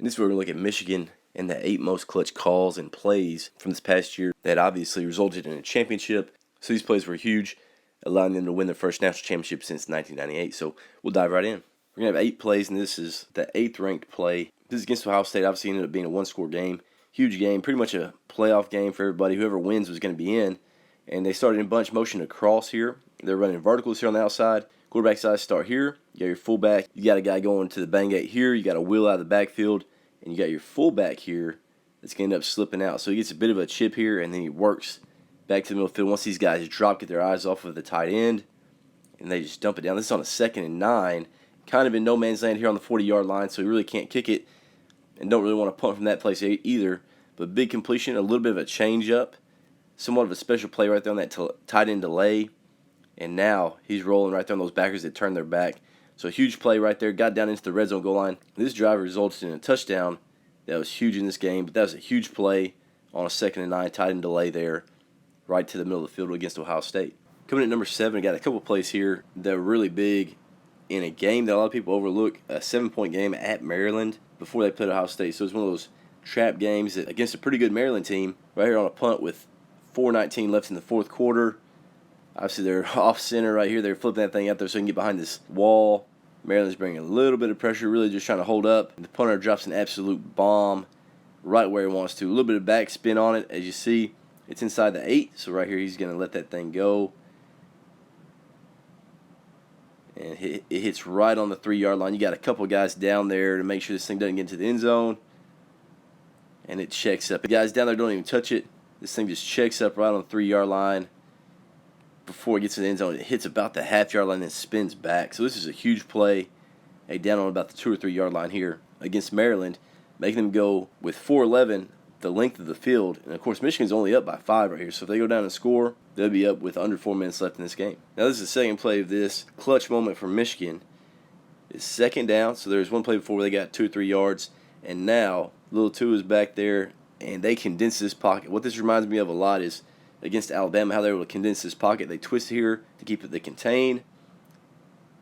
And this is where we're going to look at Michigan and the 8 most clutch calls and plays from this past year that obviously resulted in a championship. So these plays were huge, allowing them to win their first national championship since 1998. So we'll dive right in. We're going to have 8 plays, and this is the 8th ranked play. This is against Ohio State. Obviously ended up being a one-score game. Huge game, pretty much a playoff game for everybody. Whoever wins was going to be in. And they started in bunch motion across here. They're running verticals here on the outside. Quarterback side start here. You got your fullback. You got a guy going to the bang gate here. You got a wheel out of the backfield. And you got your fullback here that's going to end up slipping out. So he gets a bit of a chip here, and then he works back to the middle of the field. Once these guys drop, get their eyes off of the tight end, and they just dump it down. This is on a 2nd and 9. Kind of in no man's land here on the 40-yard line, so he really can't kick it and don't really want to punt from that place either. But big completion, a little bit of a change-up. Somewhat of a special play right there on that tight end delay. And now he's rolling right there on those backers that turn their back. So a huge play right there. Got down into the red zone goal line. This drive resulted in a touchdown that was huge in this game. But that was a huge play on a 2nd and 9 tight end delay there. Right to the middle of the field against Ohio State. Coming at number 7, we got a couple plays here that were really big in a game that a lot of people overlook. A 7-point game at Maryland before they played Ohio State. So it's one of those trap games against a pretty good Maryland team. Right here on a punt with 4:19 left in the fourth quarter. Obviously, they're off center right here. They're flipping that thing out there so they can get behind this wall. Maryland's bringing a little bit of pressure, really just trying to hold up. The punter drops an absolute bomb right where he wants to. A little bit of backspin on it. As you see, it's inside the 8. So right here, he's going to let that thing go. And it hits right on the 3-yard line. You got a couple guys down there to make sure this thing doesn't get into the end zone. And it checks up. The guys down there don't even touch it. This thing just checks up right on the 3-yard line before it gets to the end zone. It hits about the half-yard line and spins back. So this is a huge play down on about the 2 or 3-yard line here against Maryland, making them go with 4:11 the length of the field. And, of course, Michigan's only up by 5 right here. So if they go down and score, they'll be up with under 4 minutes left in this game. Now this is the second play of this clutch moment for Michigan. It's 2nd down. So there's one play before where they got 2 or 3 yards. And now little 2 is back there. And they condense this pocket. What this reminds me of a lot is against Alabama, how they were able to condense this pocket. They twist here to keep it they contain.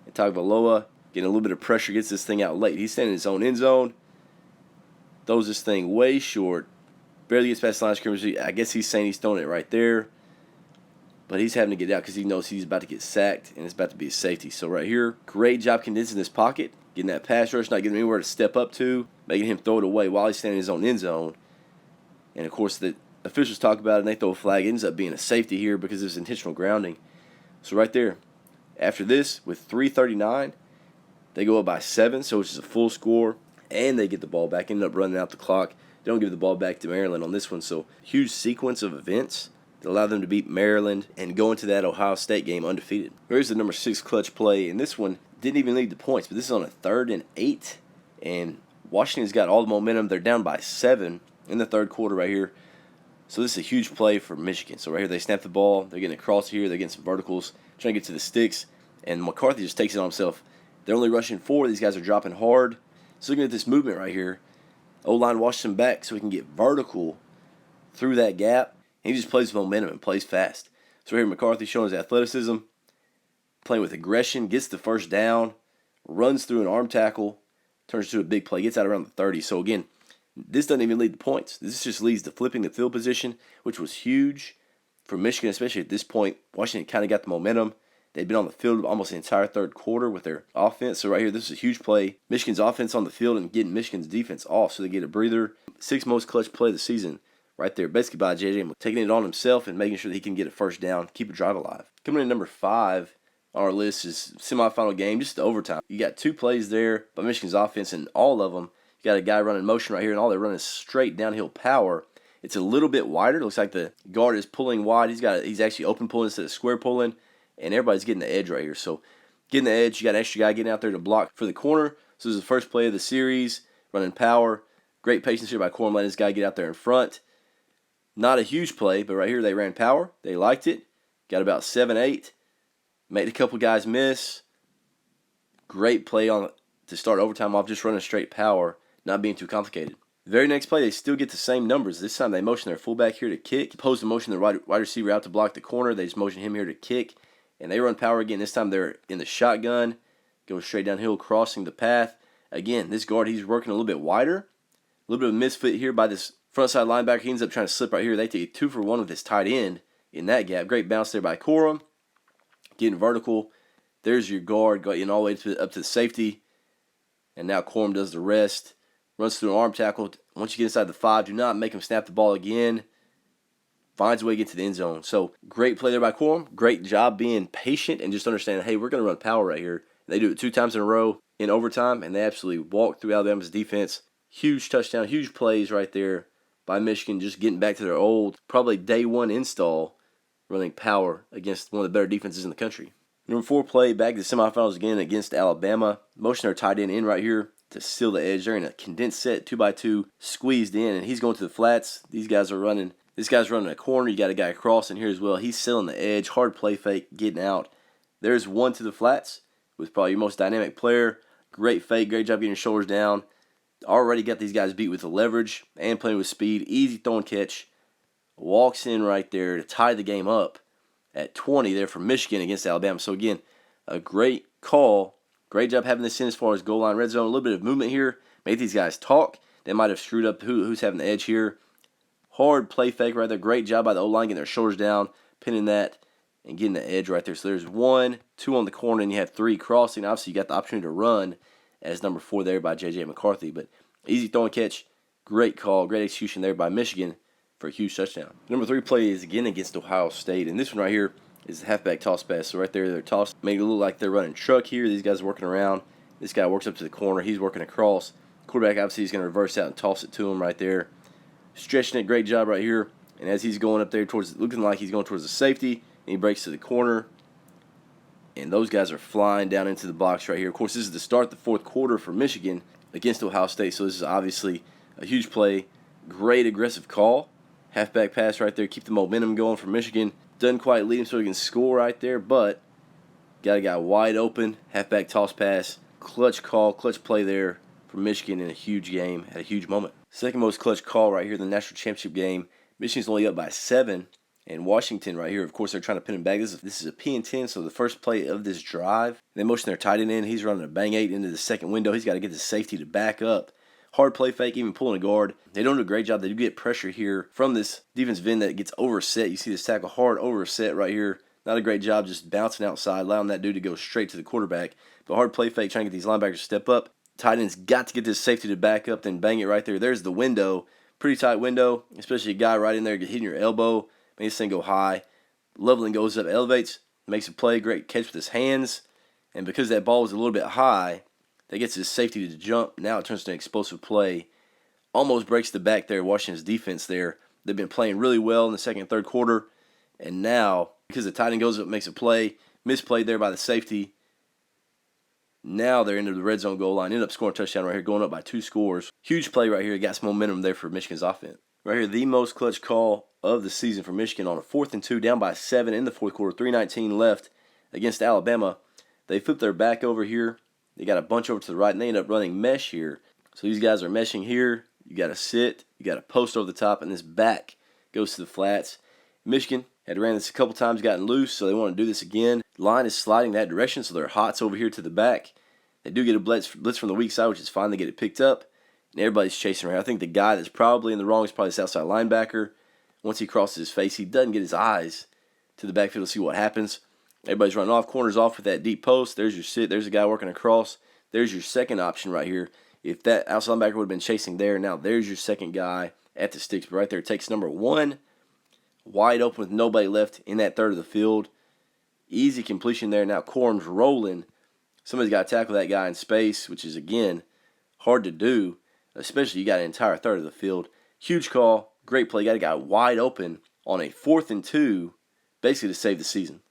And Tagovailoa getting a little bit of pressure, gets this thing out late. He's standing in his own end zone. Throws this thing way short. Barely gets past the line of scrimmage. I guess he's saying he's throwing it right there. But he's having to get out because he knows he's about to get sacked and it's about to be a safety. So right here, great job condensing this pocket. Getting that pass rush, not giving him anywhere to step up to. Making him throw it away while he's standing in his own end zone. And, of course, the officials talk about it, and they throw a flag. It ends up being a safety here because it's intentional grounding. So right there, after this, with 3:39, they go up by 7, so it's just a full score, and they get the ball back, end up running out the clock. They don't give the ball back to Maryland on this one, so huge sequence of events that allow them to beat Maryland and go into that Ohio State game undefeated. Here's the number 6 clutch play, and this one didn't even lead to points, but this is on a 3rd and 8, and Washington's got all the momentum. They're down by 7 in the 3rd quarter right here. So this is a huge play for Michigan. So right here they snap the ball. They're getting across here. They're getting some verticals, trying to get to the sticks. And McCarthy just takes it on himself. They're only rushing 4. These guys are dropping hard. So looking at this movement right here, O-line washes him back so he can get vertical through that gap. And he just plays with momentum and plays fast. So right here McCarthy showing his athleticism, playing with aggression, gets the first down, runs through an arm tackle, turns to a big play, gets out around the 30. So again, this doesn't even lead to points. This just leads to flipping the field position, which was huge for Michigan, especially at this point. Washington kind of got the momentum. They'd been on the field almost the entire 3rd quarter with their offense. So right here, this is a huge play. Michigan's offense on the field and getting Michigan's defense off so they get a breather. 6th most clutch play of the season right there, basically by J.J. taking it on himself and making sure that he can get a first down, keep a drive alive. Coming in number 5 on our list is semifinal game, just the overtime. You got 2 plays there by Michigan's offense, and all of them, you got a guy running motion right here, and all they're running is straight downhill power. It's a little bit wider. It looks like the guard is pulling wide. He's actually open pulling instead of square pulling, and everybody's getting the edge right here. So getting the edge, you got an extra guy getting out there to block for the corner. So this is the first play of the series, running power. Great patience here by Corum, letting this guy get out there in front. Not a huge play, but right here they ran power. They liked it. Got about 7-8. Made a couple guys miss. Great play to start overtime off, just running straight power, not being too complicated. The very next play, they still get the same numbers. This time they motion their fullback here to kick. Opposed to motion the wide receiver out to block the corner. They just motion him here to kick. And they run power again. This time they're in the shotgun. Go straight downhill, crossing the path. Again, this guard, he's working a little bit wider. A little bit of a misfit here by this front side linebacker. He ends up trying to slip right here. They take 2 for 1 with his tight end in that gap. Great bounce there by Corum. Getting vertical. There's your guard getting all the way up to the safety. And now Corum does the rest. Runs through an arm tackle. Once you get inside the 5, do not make him snap the ball again. Finds a way to get to the end zone. So great play there by Corum. Great job being patient and just understanding, hey, we're going to run power right here. They do it 2 times in a row in overtime, and they absolutely walk through Alabama's defense. Huge touchdown, huge plays right there by Michigan, just getting back to their old, probably day 1 install, running power against one of the better defenses in the country. Number 4 play, back to the semifinals again against Alabama. Motion their tight end in right here to seal the edge. They're in a condensed set, 2x2, squeezed in, and he's going to the flats. These guys are running. This guy's running a corner. You got a guy crossing here as well. He's sealing the edge, hard play fake, getting out. There's one to the flats with probably your most dynamic player. Great fake, great job getting your shoulders down. Already got these guys beat with the leverage and playing with speed. Easy throw and catch. Walks in right there to tie the game up at 20 there for Michigan against Alabama. So again, a great call. Great job having this in as far as goal line red zone. A little bit of movement here. Made these guys talk. They might have screwed up who's having the edge here. Hard play fake right there. Great job by the O-line getting their shoulders down, pinning that, and getting the edge right there. So there's 1, 2 on the corner, and you have 3 crossing. Obviously, you got the opportunity to run as number 4 there by J.J. McCarthy. But easy throw and catch. Great call. Great execution there by Michigan for a huge touchdown. Number 3 play is again against Ohio State. And this one right here is the halfback toss pass. So right there, they're tossed. Make it look like they're running truck here. These guys are working around. This guy works up to the corner. He's working across. Quarterback obviously is going to reverse out and toss it to him right there. Stretching it, great job right here. And as he's going up there towards, looking like he's going towards the safety, and he breaks to the corner. And those guys are flying down into the box right here. Of course, this is the start of the 4th quarter for Michigan against Ohio State. So this is obviously a huge play. Great aggressive call. Halfback pass right there. Keep the momentum going for Michigan. Doesn't quite lead him so he can score right there, but got a guy wide open. Halfback toss pass. Clutch call, clutch play there for Michigan in a huge game at a huge moment. Second most clutch call right here in the national championship game. Michigan's only up by 7. And Washington right here, of course, they're trying to pin him back. This is a P&10, so the first play of this drive. They motion their tight end in. He's running a bang 8 into the second window. He's got to get the safety to back up. Hard play fake, even pulling a guard. They don't do a great job. They do get pressure here from this defensive end that gets overset. You see this tackle hard overset right here. Not a great job just bouncing outside, allowing that dude to go straight to the quarterback. But hard play fake, trying to get these linebackers to step up. Tight end's got to get this safety to back up, then bang it right there. There's the window. Pretty tight window, especially a guy right in there hitting your elbow. Makes this thing go high. Leveling goes up, elevates, makes a play. Great catch with his hands. And because that ball was a little bit high, that gets his safety to jump. Now it turns to an explosive play. Almost breaks the back there, Washington's defense there. They've been playing really well in the second and third quarter. And now, because the tight end goes up, makes a play, misplayed there by the safety. Now they're into the red zone goal line. End up scoring a touchdown right here, going up by 2 scores. Huge play right here. Got some momentum there for Michigan's offense. Right here, the most clutch call of the season for Michigan on a 4th and 2, down by 7 in the 4th quarter. 3:19 left against Alabama. They flip their back over here. They got a bunch over to the right, and they end up running mesh here. So these guys are meshing here. You got to sit. You got to post over the top, and this back goes to the flats. Michigan had ran this a couple times, gotten loose, so they want to do this again. Line is sliding that direction, so their hots over here to the back. They do get a blitz from the weak side, which is fine. They get it picked up, and everybody's chasing around. I think the guy that's probably in the wrong is probably this outside linebacker. Once he crosses his face, he doesn't get his eyes to the backfield to see what happens. Everybody's running off, corners off with that deep post. There's your sit. There's a guy working across. There's your second option right here. If that outside linebacker would have been chasing there, now there's your second guy at the sticks. But right there, it takes number 1, wide open with nobody left in that third of the field. Easy completion there. Now Corum's rolling. Somebody's got to tackle that guy in space, which is, again, hard to do, especially you got an entire third of the field. Huge call. Great play. Got a guy wide open on a 4th and 2, basically to save the season.